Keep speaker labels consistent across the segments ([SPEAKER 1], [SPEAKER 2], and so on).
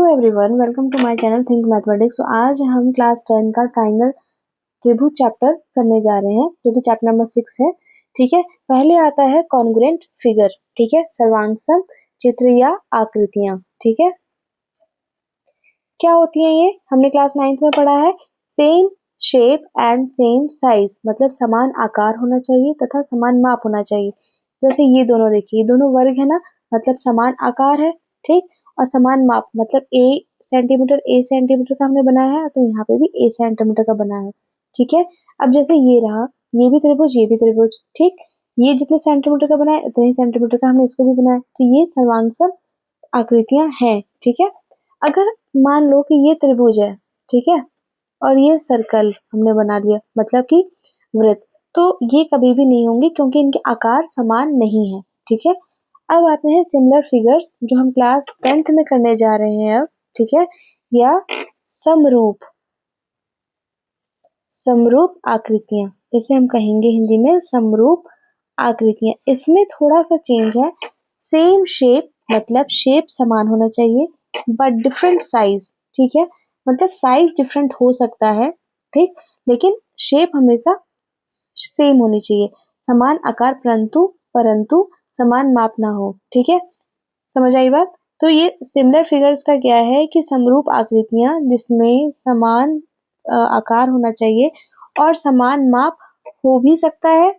[SPEAKER 1] Everyone, welcome to my channel think mathematics. तो आज हम क्लास 10 का ट्राइंगल त्रिभुज चैप्टर करने जा रहे हैं, जो कि चैप्टर नंबर 6 है। ठीक है, पहले आता है कॉन्ग्रुएंट फिगर। ठीक है, सर्वांगसम चित्र या आकृतियां। ठीक है, क्या होती हैं ये? हमने क्लास 9th में पढ़ा है। Same shape and same size, मतलब समान आकार होना चाहिए तथा समान माप होना चाहिए। जैसे ये दोनों देखिए, ये दोनों वर्ग है ना, मतलब समान आकार है। ठीक, और समान माप, मतलब ए सेंटीमीटर का हमने बनाया है, तो यहाँ पे भी ए सेंटीमीटर का बना है। ठीक है, अब जैसे ये रहा, ये भी त्रिभुज, ये भी त्रिभुज। ठीक, ये जितने सेंटीमीटर का बना है उतने ही सेंटीमीटर का हमने इसको भी बनाया, तो ये सर्वांगसम आकृतियां हैं। ठीक है, अगर मान लो कि ये त्रिभुज है, ठीक है, और ये सर्कल हमने बना लिया, मतलब कि वृत्त, तो ये कभी भी नहीं होंगे क्योंकि इनके आकार समान नहीं है। ठीक है, अब आते हैं सिमिलर फिगर्स, जो हम क्लास 10th में करने जा रहे हैं अब। ठीक है, या समरूप आकृतियां, इसे हम कहेंगे हिंदी में समरूप आकृतियां। इसमें थोड़ा सा चेंज है। सेम शेप, मतलब शेप समान होना चाहिए, बट डिफरेंट साइज। ठीक है, मतलब साइज डिफरेंट हो सकता है, ठीक, लेकिन शेप हमेशा सेम होनी चाहिए, समान आकार, परंतु समान माप ना हो। ठीक है, समझ आई बात? तो ये सिमिलर फिगर्स का क्या है कि समरूप आकृतियां जिसमें समान आकार होना चाहिए और समान माप हो भी सकता है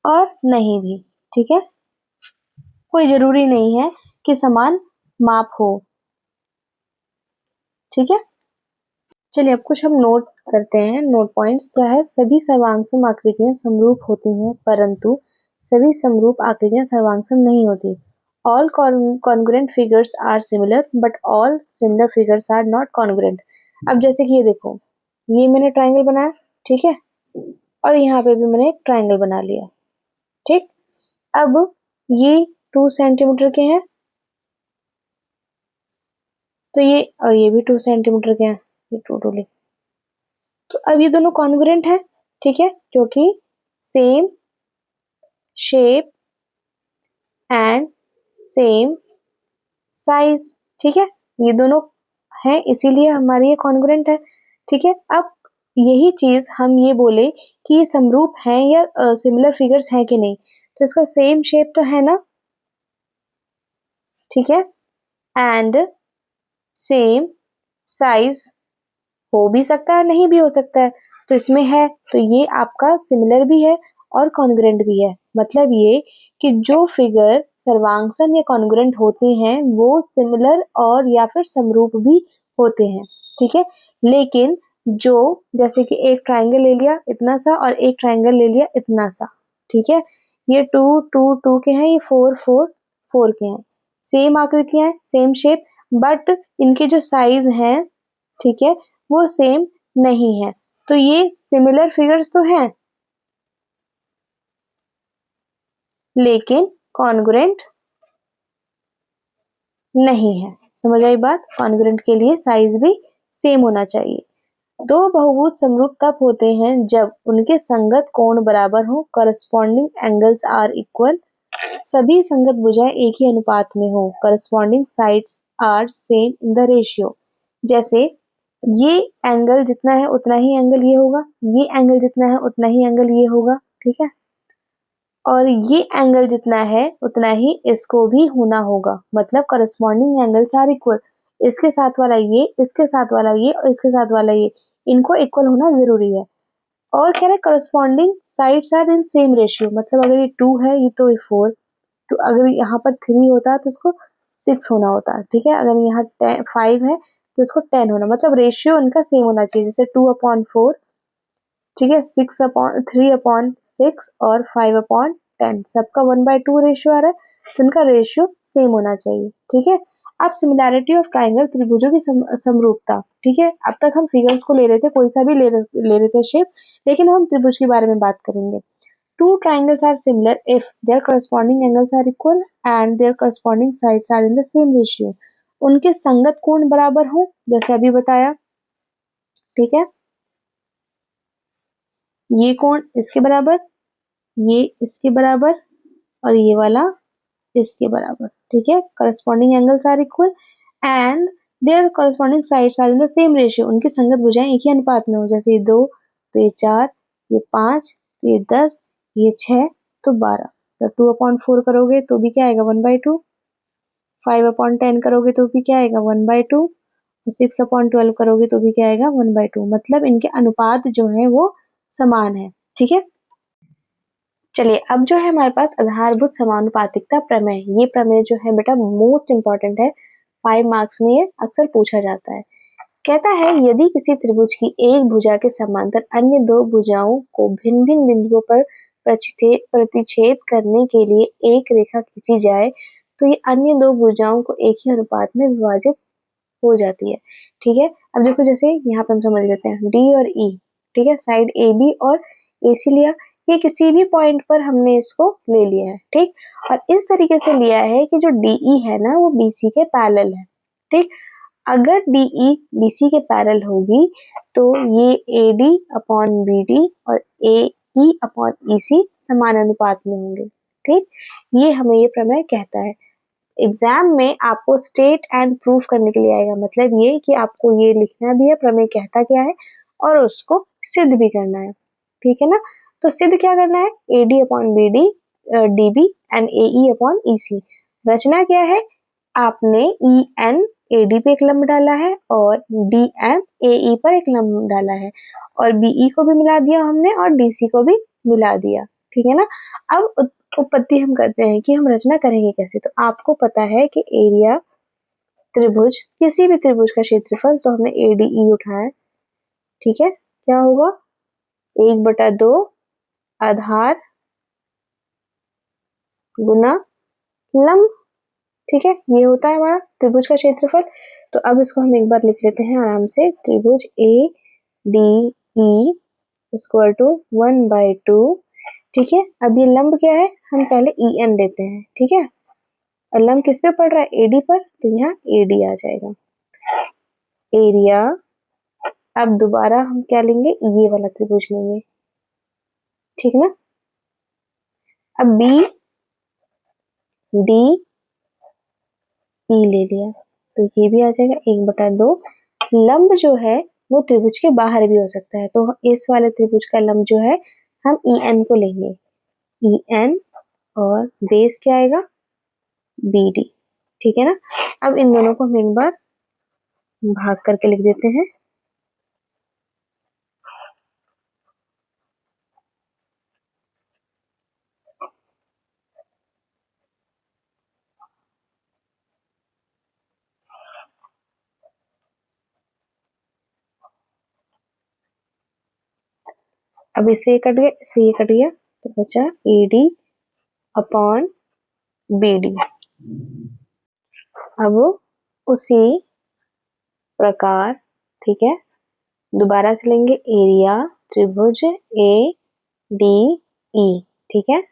[SPEAKER 1] और नहीं भी। ठीक है, कोई जरूरी नहीं है कि समान माप हो। ठीक है, चलिए अब कुछ हम नोट करते हैं। नोट पॉइंट्स क्या है? सभी सर्वांगसम आकृतियां समरूप होती हैं, परंतु सभी समरूप आकृतियां सर्वांगसम नहीं होती। All congruent figures are similar, but all similar figures are not congruent. अब जैसे कि ये देखो, ये मैंने ट्राइंगल बनाया, ठीक है, और यहाँ पे भी मैंने एक ट्राइंगल बना लिया। ठीक, अब ये 2 सेंटीमीटर के हैं, तो ये और ये भी 2 सेंटीमीटर के हैं, ये टोटली। तो अब ये दोनों कॉन्ग्रुएंट है। ठीक है, क्योंकि same shape and same size. ठीक है, ये दोनों है, इसीलिए हमारी ये कॉन्ग्रुएंट है। ठीक है, अब यही चीज हम ये बोले कि ये समरूप है या सिमिलर फिगर्स है कि नहीं, तो इसका सेम शेप तो है ना, ठीक है, एंड सेम साइज हो भी सकता है, नहीं भी हो सकता है, तो इसमें है, तो ये आपका सिमिलर भी है और कॉन्ग्रुएंट भी है। मतलब ये कि जो फिगर सर्वांगसम या कॉन्ग्रुएंट होते हैं वो सिमिलर और या फिर समरूप भी होते हैं। ठीक है, लेकिन जो जैसे कि एक ट्राइंगल ले लिया इतना सा और एक ट्राइंगल ले लिया इतना सा, ठीक है, ये 2 2 2 के हैं, ये 4 4 4 के हैं, सेम आकृतियां हैं, सेम शेप, बट इनके जो साइज हैं, ठीक है, वो सेम नहीं है। तो ये सिमिलर फिगर्स तो हैं, लेकिन कॉन्ग्रुएंट नहीं है। समझ आई बात? कॉन्ग्रुएंट के लिए साइज भी सेम होना चाहिए। दो बहुभुज समरूप तब होते हैं जब उनके संगत कोण बराबर हो, करस्पॉन्डिंग एंगल्स आर इक्वल, सभी संगत भुजाएं एक ही अनुपात में हो, corresponding sides are same in the ratio. जैसे ये एंगल जितना है उतना ही एंगल ये होगा, ये एंगल जितना है उतना ही एंगल ये होगा। ठीक है, और ये एंगल जितना है उतना ही इसको भी होना होगा, मतलब करस्पॉन्डिंग एंगल्स आर इक्वल। इसके साथ वाला ये, इसके साथ वाला ये और इसके साथ वाला ये, इनको इक्वल होना जरूरी है। और कह रहे corresponding sides are in same ratio, मतलब अगर ये 2 है ये तो 4, तो अगर यहाँ पर 3 होता तो उसको 6 होना होता। ठीक है, अगर यहाँ 5 है तो उसको 10 होना, मतलब रेशियो उनका सेम होना चाहिए। जैसे 2/4, ठीक है, 3/6 और 5/10, सबका 1/2 रेशियो आ रहा है, तो उनका रेशियो सेम होना चाहिए। ठीक है, अब सिमिलैरिटी ऑफ ट्राइंगल, त्रिभुजों की समरूपता। ठीक है, अब तक हम फिगर्स को ले रहे थे, कोई सा भी ले रहे थे शेप, लेकिन हम त्रिभुज के बारे में बात करेंगे। Two triangles are similar if their corresponding angles are equal and their corresponding sides are in the same ratio. उनके संगत कोण बराबर हो, जैसे अभी बताया। ठीक है, ये कोण इसके बराबर, ये इसके बराबर और ये वाला इसके बराबर, ठीक है। Corresponding angles are equal and their corresponding sides are in the same ratio. उनकी संगत भुजाएं एक ही अनुपात में हो, जैसे ये 2 तो ये 4, ये 5 तो ये 10, ये 6 तो 12। तो 2/4 करोगे तो भी क्या आएगा 1/2, 5/10 करोगे तो भी क्या आएगा 1/2, 6/12 करोगे तो भी क्या आएगा 1/2। मतलब इनके अनुपात जो है वो समान है, ठीक है। चलिए अब जो है हमारे पास आधारभूत समानुपातिकता प्रमेय, ये प्रमेय जो है बेटा मोस्ट इंपॉर्टेंट है, 5 मार्क्स में ये अक्सर पूछा जाता है। कहता है यदि किसी त्रिभुज की एक भुजा के समांतर अन्य दो भुजाओं को भिन्न भिन्न बिंदुओं पर प्रतिच्छेद करने के लिए एक रेखा खींची जाए तो ये अन्य दो भुजाओं को एक ही अनुपात में विभाजित हो जाती है, ठीक है। अब देखो जैसे यहाँ पे हम समझ लेते हैं डी और ई, ठीक है, साइड ए बी और ए सी लिया, ये किसी भी पॉइंट पर हमने इसको ले लिया है, ठीक। और इस तरीके से लिया है कि जो डीई है ना वो बीसी के पैरेलल है, ठीक। अगर डीई बीसी के पैरेलल होगी तो ये एडी अपॉन बीडी और एई अपॉन ईसी समान अनुपात में होंगे, ठीक। ये हमें ये प्रमेय कहता है। एग्जाम में आपको स्टेट एंड प्रूफ करने के लिए आएगा, मतलब ये कि आपको ये लिखना भी है प्रमेय कहता क्या है और उसको सिद्ध भी करना है, ठीक है ना। तो सिद्ध क्या करना है, AD upon BD DB and AE upon EC. रचना क्या है, आपने ई एन एडी पे एक लंब डाला है और डी एम एई पर एक लंब डाला है और बीई को भी मिला दिया हमने और डीसी को भी मिला दिया, ठीक है ना। अब उत्पत्ति हम करते हैं कि हम रचना करेंगे कैसे। तो आपको पता है कि एरिया त्रिभुज, किसी भी त्रिभुज का क्षेत्रफल, तो हमने एडीई उठाया, ठीक है। क्या होगा 1/2 आधार गुना लंब, ठीक है। ये होता है हमारा त्रिभुज का क्षेत्रफल। तो अब इसको हम एक बार लिख लेते हैं आराम से, त्रिभुज A D E equal to 1/2, ठीक है। अब ये लंब क्या है, हम पहले ई एन लेते हैं, ठीक है। और लंब किस पे पड़ रहा है, एडी पर, तो यहाँ एडी आ जाएगा। एरिया, अब दोबारा हम क्या लेंगे, ये वाला त्रिभुज लेंगे, ठीक ना। अब बी डी ई ले लिया तो ये भी आ जाएगा 1/2। लंब जो है वो त्रिभुज के बाहर भी हो सकता है, तो इस वाले त्रिभुज का लंब जो है हम ई एन को लेंगे, ई एन और बेस क्या आएगा बी डी, ठीक है ना। अब इन दोनों को हम एक बार भाग करके लिख देते हैं। अब इससे ये कट गया, इससे ये कट गया, तो बचा A D upon B D. अब उसी प्रकार, ठीक है, दोबारा से लेंगे एरिया त्रिभुज ए डी ई, ठीक है,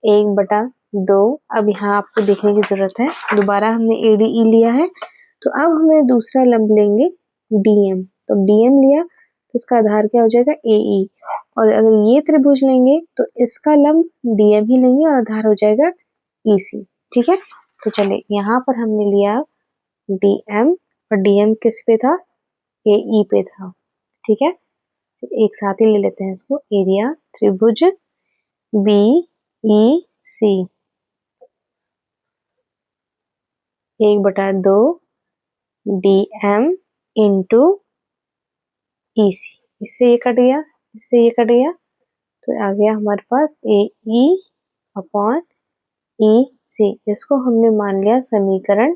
[SPEAKER 1] 1/2। अब यहाँ आपको देखने की जरूरत है, दोबारा हमने ए डी ई लिया है, तो अब हमें दूसरा लंब लेंगे डीएम। तो डीएम लिया तो इसका आधार क्या हो जाएगा एई, और अगर ये त्रिभुज लेंगे तो इसका लंब डीएम ही लेंगे और आधार हो जाएगा ईसी, ठीक है। तो चलिए यहाँ पर हमने लिया डीएम और डीएम किस पे था, एई पे था, ठीक है। तो एक साथ ही ले लेते हैं इसको, एरिया त्रिभुज बी ई सी 1/2 डी एम इंटू ई सी, इससे ये कट गया, इससे ये कट गया, तो आ गया हमारे पास ए ई अपॉन ई सी। इसको हमने मान लिया समीकरण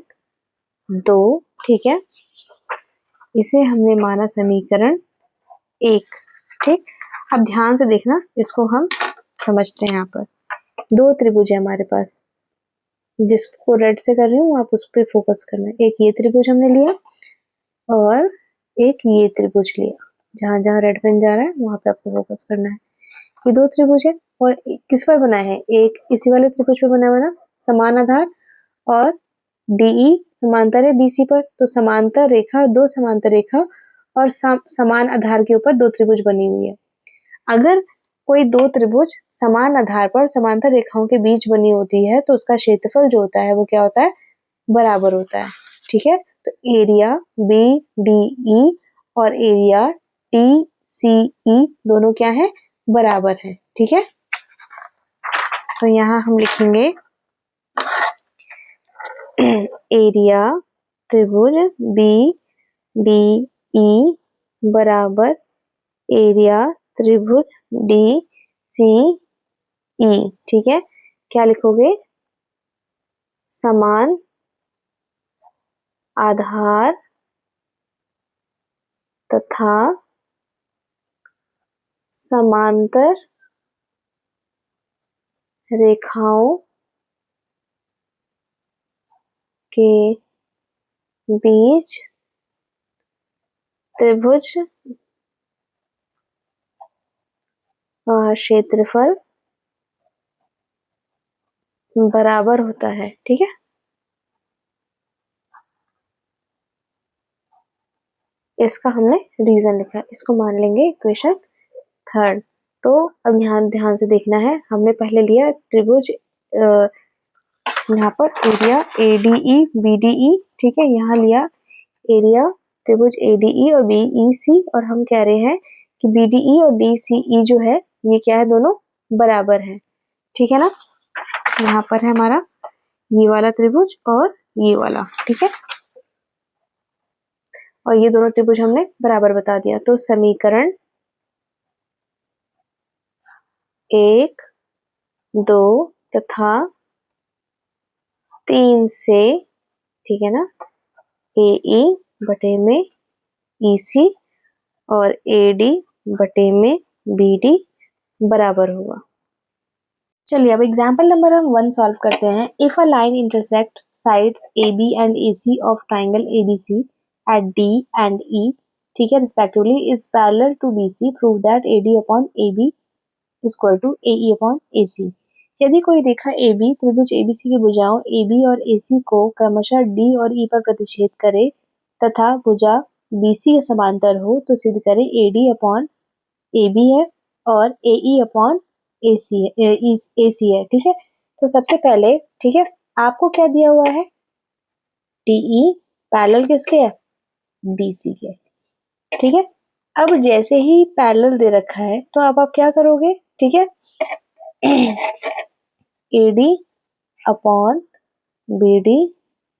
[SPEAKER 1] 2, ठीक है। इसे हमने माना समीकरण 1, ठीक। अब ध्यान से देखना, इसको हम समझते हैं। यहाँ पर दो त्रिभुज है हमारे पास, जिसको रेड से कर रही हूँ आप उस पर फोकस करना है। एक ये त्रिभुज हमने लिया और एक ये त्रिभुज लिया, जहां जहां रेड पेन जा रहा है वहां पे आपको फोकस करना है। ये दो त्रिभुज है और किस पर बना है, एक इसी वाले त्रिभुज पर बना हुआ ना, समान आधार, और डीई समांतर है बीसी पर, तो समांतर रेखा, दो समांतर रेखा और समान आधार के ऊपर दो त्रिभुज बनी हुई है। अगर कोई दो त्रिभुज समान आधार पर समांतर रेखाओं के बीच बनी होती है तो उसका क्षेत्रफल जो होता है वो क्या होता है, बराबर होता है। ठीक है, तो एरिया BDE और एरिया TCE दोनों क्या है, बराबर है। ठीक है, तो यहाँ हम लिखेंगे एरिया त्रिभुज BDE बराबर एरिया त्रिभुज DCE। ठीक है, क्या लिखोगे, समान आधार तथा समांतर रेखाओं के बीच त्रिभुज क्षेत्रफल बराबर होता है। ठीक है, इसका हमने रीजन लिखा, इसको मान लेंगे इक्वेशन थर्ड। तो अब यहाँ ध्यान से देखना है, हमने पहले लिया त्रिभुज यहाँ पर एरिया ADE BDE। ठीक है, यहाँ लिया एरिया त्रिभुज ADE और BEC और हम कह रहे हैं कि BDE और DCE जो है ये क्या है, दोनों बराबर है। ठीक है ना, यहाँ पर है हमारा ये वाला त्रिभुज और ये वाला। ठीक है, और ये दोनों त्रिभुज हमने बराबर बता दिया। तो समीकरण 1, 2 तथा 3 से, ठीक है ना, AE बटे में EC और AD बटे में BD बराबर होगा। चलिए अब एग्जाम्पल नंबर हम 1 सॉल्व करते हैं। If a line intersect sides AB and AC of triangle ABC at D and E, ठीक है, respectively is parallel to BC, prove that AD upon AB is equal to AE upon AC। यदि कोई रेखा AB त्रिभुज ABC की भुजाओं AB और AC को क्रमशः D और E पर प्रतिच्छेद करे तथा भुजा BC के समांतर हो तो सिद्ध करें AD अपॉन AB है और AE अपॉन AC है। ठीक है, तो सबसे पहले, ठीक है, आपको क्या दिया हुआ है, DE पैरेलल किसके है, BC के। ठीक है, अब जैसे ही पैरेलल दे रखा है तो अब आप क्या करोगे, ठीक है, AD अपॉन BD,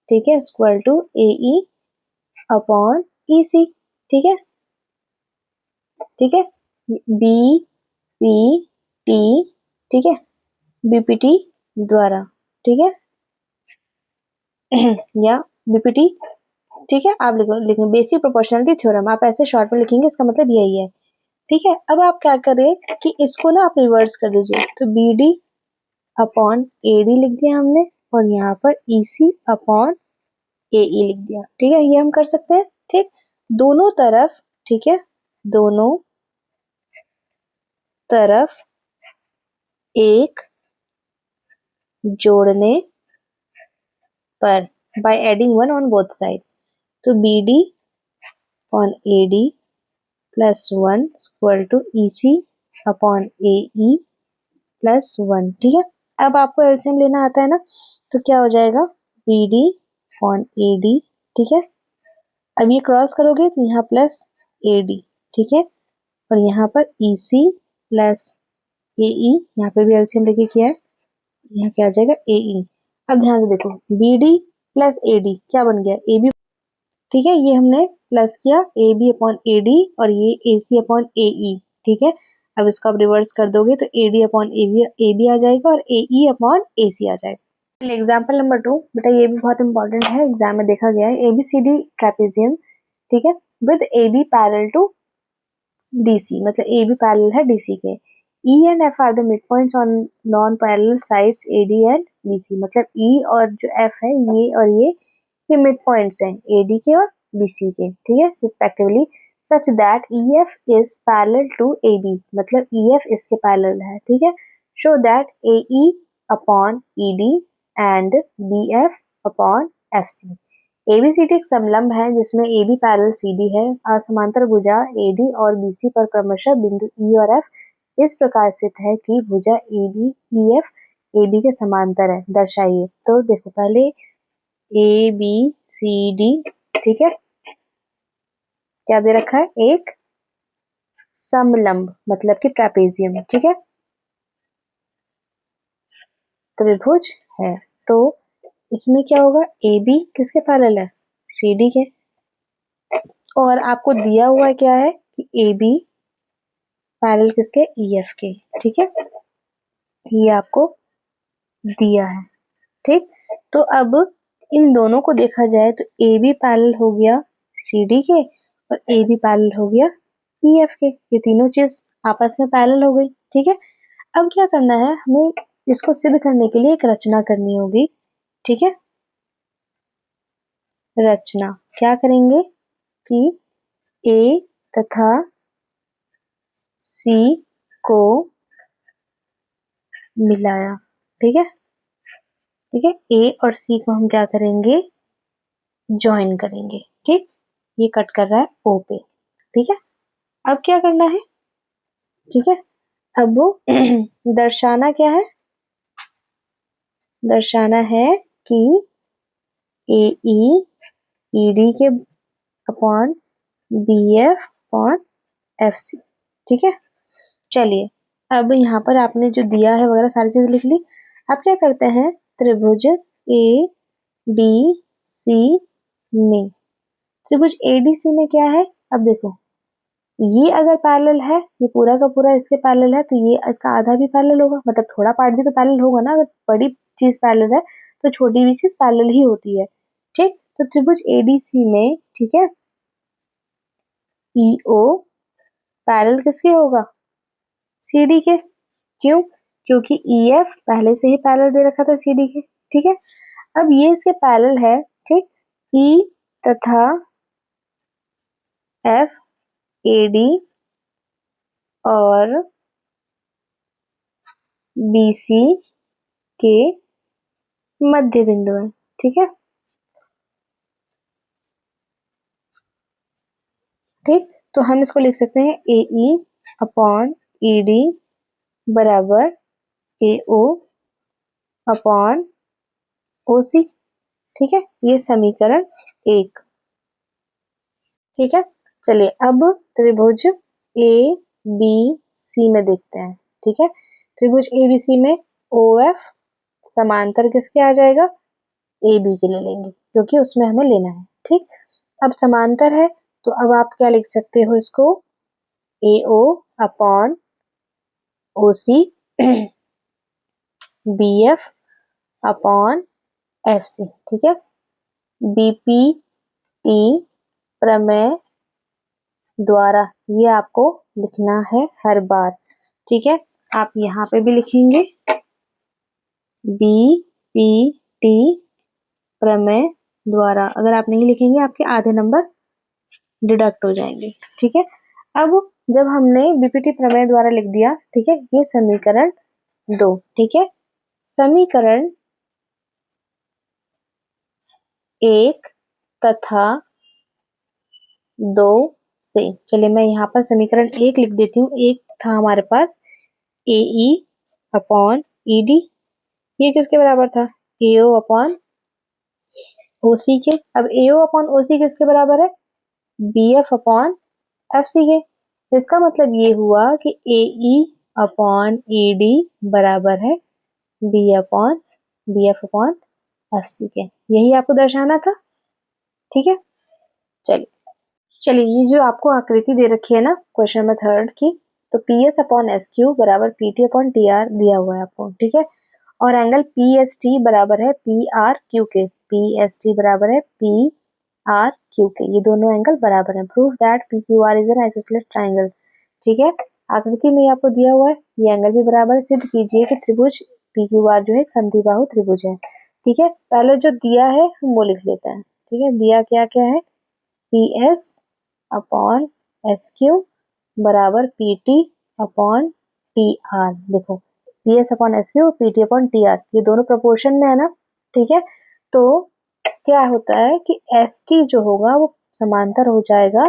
[SPEAKER 1] ठीक है, equal to AE upon EC। ठीक है, ठीक है, BPT, ठीक है, BPT द्वारा, ठीक है, या BPT, ठीक है, आप लिखेंगे बेसिक प्रोपोर्शनलिटी थ्योरम, आप ऐसे शॉर्ट में लिखेंगे, इसका मतलब यही है। ठीक है, अब आप क्या करें कि इसको ना आप रिवर्स कर दीजिए, तो BD अपॉन AD लिख दिया हमने और यहाँ पर EC अपॉन AE लिख दिया। ठीक है, ये हम कर सकते हैं। ठीक, दोनों तरफ, ठीक है, दोनों तरफ एक जोड़ने पर, by adding 1 on both side, तो BD upon AD plus 1 equal to EC upon AE plus 1। ठीक है, अब आपको एलसीएम लेना आता है ना, तो क्या हो जाएगा, BD अपॉन AD। ठीक है, अब ये क्रॉस करोगे तो यहाँ प्लस AD। ठीक है, और यहाँ पर EC प्लस AE, यहाँ पे भी एलसीएम लेके किया है, यहाँ क्या आ जाएगा, AE। अब ध्यान से देखो, BD प्लस AD क्या बन गया, AB। ठीक है, ये हमने प्लस किया AB अपॉन AD और ये AC अपॉन AE। ठीक है, अब इसको आप रिवर्स कर दोगे तो AD अपॉन AB आ जाएगा और AE अपॉन AC आ जाएगा। एग्जाम्पल नंबर 2, बेटा ये भी बहुत इंपॉर्टेंट है, एग्जाम में देखा गया है। ABCD ट्रेपेजियम, ठीक है, with AB parallel to DC, मतलब AB पैरेलल है DC के। E and F are the midpoints on non-parallel sides AD and BC, मतलब E और जो F है ये मिड पॉइंट्स हैं AD के और BC के। ठीक है, respectively, such that EF is parallel to AB, मतलब EF इसके पैरेलल है। ठीक है, show that AE upon ED and BF upon FC। ABCD एक समलंब है जिसमें AB पैरेलल CD है। असमांतर भुजा AD और BC पर क्रमशः बिंदु E और F इस प्रकार स्थित है कि भुजा AB EF AB के समांतर है, दर्शाइए। तो देखो पहले ABCD, ठीक है, क्या दे रखा है, एक समलंब मतलब कि ट्रेपेजियम, ठीक है, त्रिभुज है। तो इसमें क्या होगा, AB किसके पैरेलल है, CD के, और आपको दिया हुआ क्या है कि AB पैरेलल किसके, EF के, ठीक है, ये आपको दिया है, ठीक। तो अब इन दोनों को देखा जाए तो AB पैरेलल हो गया CD के और AB पैरेलल हो गया EF के, ये तीनों चीज आपस में पैरेलल हो गई, ठीक है। अब क्या करना है, हमें इसको सिद्ध करने के लिए एक रचना करनी होगी, ठीक है। रचना क्या करेंगे कि A तथा C को मिलाया, ठीक है, ठीक है, A और C को हम क्या करेंगे, ज्वाइन करेंगे, ठीक। ये कट कर रहा है O पे, ठीक है। अब क्या करना है, ठीक है, अब दर्शाना क्या है, दर्शाना है कि AE ED के अपॉन BF अपॉन FC, ठीक है। चलिए अब यहाँ पर आपने जो दिया है वगैरह सारी चीज लिख ली। अब क्या करते हैं, त्रिभुज ADC में, त्रिभुज ADC में क्या है, अब देखो ये अगर पैरेलल है, ये पूरा का पूरा इसके पैरेलल है, तो ये इसका आधा भी पैरेलल होगा, मतलब थोड़ा पार्ट भी तो पैरेलल होगा ना, अगर बड़ी चीज पैरेलल है तो छोटी भी चीज पैरेलल ही होती है, ठीक। तो त्रिभुज ADC में, ठीक है, EO पैरेलल किसके होगा, CD के, क्यों, क्योंकि EF पहले से ही पैरेलल दे रखा था CD के, ठीक है। अब ये इसके पैरेलल है, ठीक, E तथा F AD और BC के मध्य बिंदु है, ठीक है, ठीक। तो हम इसको लिख सकते हैं AE अपॉन ED बराबर AO अपॉन OC, ठीक है, ये समीकरण 1, ठीक है। चलिए अब त्रिभुज ABC में देखते हैं, ठीक है। त्रिभुज ABC में OF समांतर किसके आ जाएगा, AB के ले लेंगे क्योंकि उसमें हमें लेना है, ठीक। अब समांतर है तो अब आप क्या लिख सकते हो इसको, AO upon OC BF upon FC, ठीक है। BPT प्रमेय द्वारा ये आपको लिखना है हर बार, ठीक है। आप यहाँ पे भी लिखेंगे BPT प्रमेय द्वारा, अगर आप नहीं लिखेंगे आपके आधे नंबर डिडक्ट हो जाएंगे, ठीक है। अब जब हमने बीपीटी प्रमेय द्वारा लिख दिया, ठीक है, ये समीकरण 2, ठीक है। समीकरण 1 तथा 2 से, चलिए मैं यहाँ पर समीकरण 1 लिख देती हूँ। एक था हमारे पास AE अपॉन ED, ये किसके बराबर था, AO अपॉन OC के। अब AO अपॉन OC किसके बराबर है, BF अपॉन FC के। इसका मतलब ये हुआ कि AE अपॉन ED बराबर है BF अपॉन FC के, यही आपको दर्शाना था, ठीक है। चलिए चलिए ये जो आपको आकृति दे रखी है ना क्वेश्चन नंबर 3 की, तो PS अपॉन SQ बराबर PT अपॉन TR दिया हुआ है आपको, ठीक है। और एंगल PST बराबर है PRQ के, PST बराबर है PRQ के, ये दोनों एंगल बराबर है। Prove that PQR is an isosceles triangle, ठीक है। आकृति में आपको दिया हुआ है ये एंगल भी बराबर है। सिद्ध कीजिए कि त्रिभुज PQR जो है एक समद्विबाहु त्रिभुज है, ठीक है। पहले जो दिया है हम वो लिख लेते हैं, ठीक है। दिया क्या क्या है, PS अपॉन SQ बराबर PT अपॉन TR, देखो PS upon SQ PT upon TR ये दोनों प्रोपोर्शन में है ना, ठीक है। तो क्या होता है कि ST जो होगा वो समांतर हो जाएगा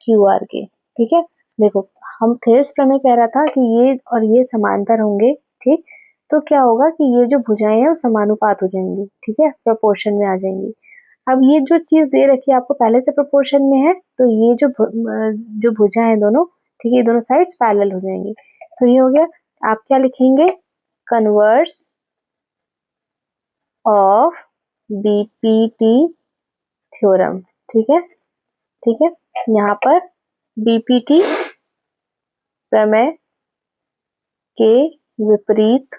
[SPEAKER 1] QR के, ठीक है। देखो हम थेल्स प्रमेय कह रहा था कि ये और ये समांतर होंगे, ठीक, तो क्या होगा कि ये जो भुजाएं हैं वो समानुपात हो जाएंगी, ठीक है, प्रोपोर्शन में आ जाएंगी। अब ये जो चीज दे रखी है आपको पहले से प्रोपोर्शन में है, तो ये जो भुजा है दोनों, ठीक है, ये दोनों साइड्स पैरेलल हो जाएंगी। तो ये हो गया। आप क्या लिखेंगे? कन्वर्स ऑफ बीपीटी थ्योरम, ठीक है, ठीक है। यहाँ पर बीपीटी प्रमेय के विपरीत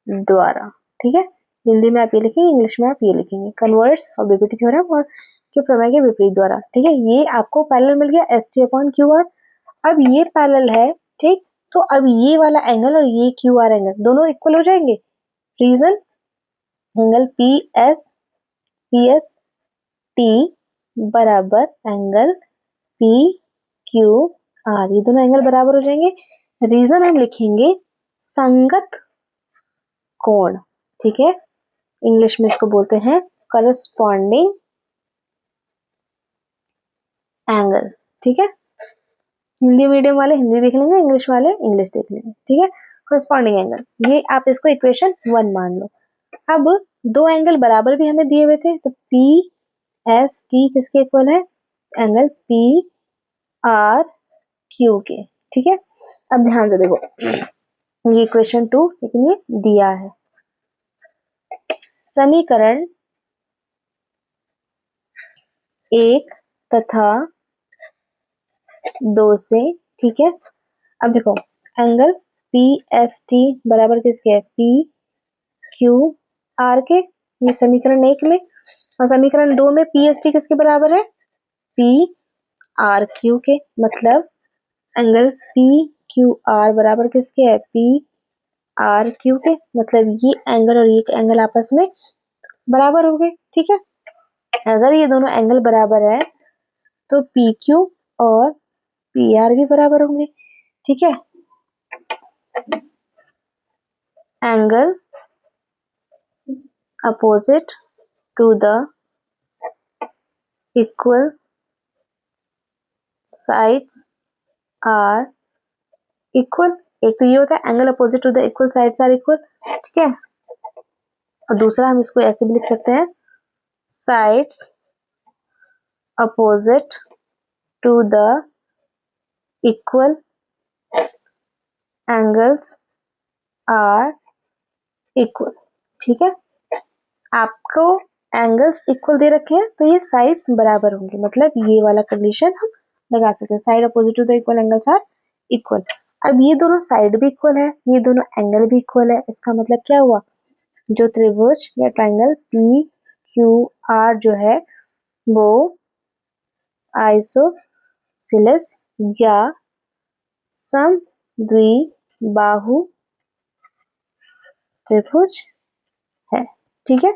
[SPEAKER 1] द्वारा, ठीक है। हिंदी में आप ये लिखेंगे, इंग्लिश में आप ये लिखेंगे, कन्वर्स और बीपीटी थ्योरम और के प्रमेय के विपरीत द्वारा, ठीक है। ये आपको पैरेलल मिल गया ST/QR। अब ये पैरेलल है, ठीक, तो अब ये वाला एंगल और ये QR एंगल दोनों इक्वल हो जाएंगे। रीजन, एंगल PST बराबर एंगल PQR, ये दोनों एंगल बराबर हो जाएंगे। रीजन हम लिखेंगे संगत कोण, ठीक है, इंग्लिश में इसको बोलते हैं करस्पॉन्डिंग एंगल, ठीक है। हिंदी मीडियम वाले हिंदी देख लेंगे, इंग्लिश वाले इंग्लिश देख लेंगे, ठीक है। करस्पॉन्डिंग एंगल, ये आप इसको इक्वेशन 1 मान लो। अब दो एंगल बराबर भी हमें दिए हुए थे, तो PST किसके इक्वल है? एंगल PRQ के, ठीक है। अब ध्यान से देखो, ये इक्वेशन 2, लेकिन ये दिया है। समीकरण 1 तथा 2 से, ठीक है। अब देखो, एंगल PST बराबर किसके है? PQR के, ये समीकरण 1 में। और समीकरण 2 में PST किसके बराबर है? PRQ के। मतलब एंगल PQR बराबर किसके है? PRQ के। मतलब ये एंगल और ये एंगल आपस में बराबर हो गए, ठीक है। अगर ये दोनों एंगल बराबर है तो PQ और PR भी बराबर होंगे, ठीक है। Angle opposite to the equal sides are equal. एक तो ये होता है angle opposite to the equal sides are equal, ठीक है। और दूसरा हम इसको ऐसे भी लिख सकते हैं, sides opposite to the equal angles are equal, ठीक है। आपको एंगल्स इक्वल दे रखे हैं तो ये साइड्स बराबर होंगे, मतलब ये वाला कंडीशन हम लगा सकते हैं, side opposite to the equal angles are equal. अब ये दोनों साइड भी इक्वल है, ये दोनों एंगल भी इक्वल है, इसका मतलब क्या हुआ? जो त्रिभुज या ट्रायंगल PQR जो है वो आइसोसेलेस या समद्विबाहु त्रिभुज है, ठीक है।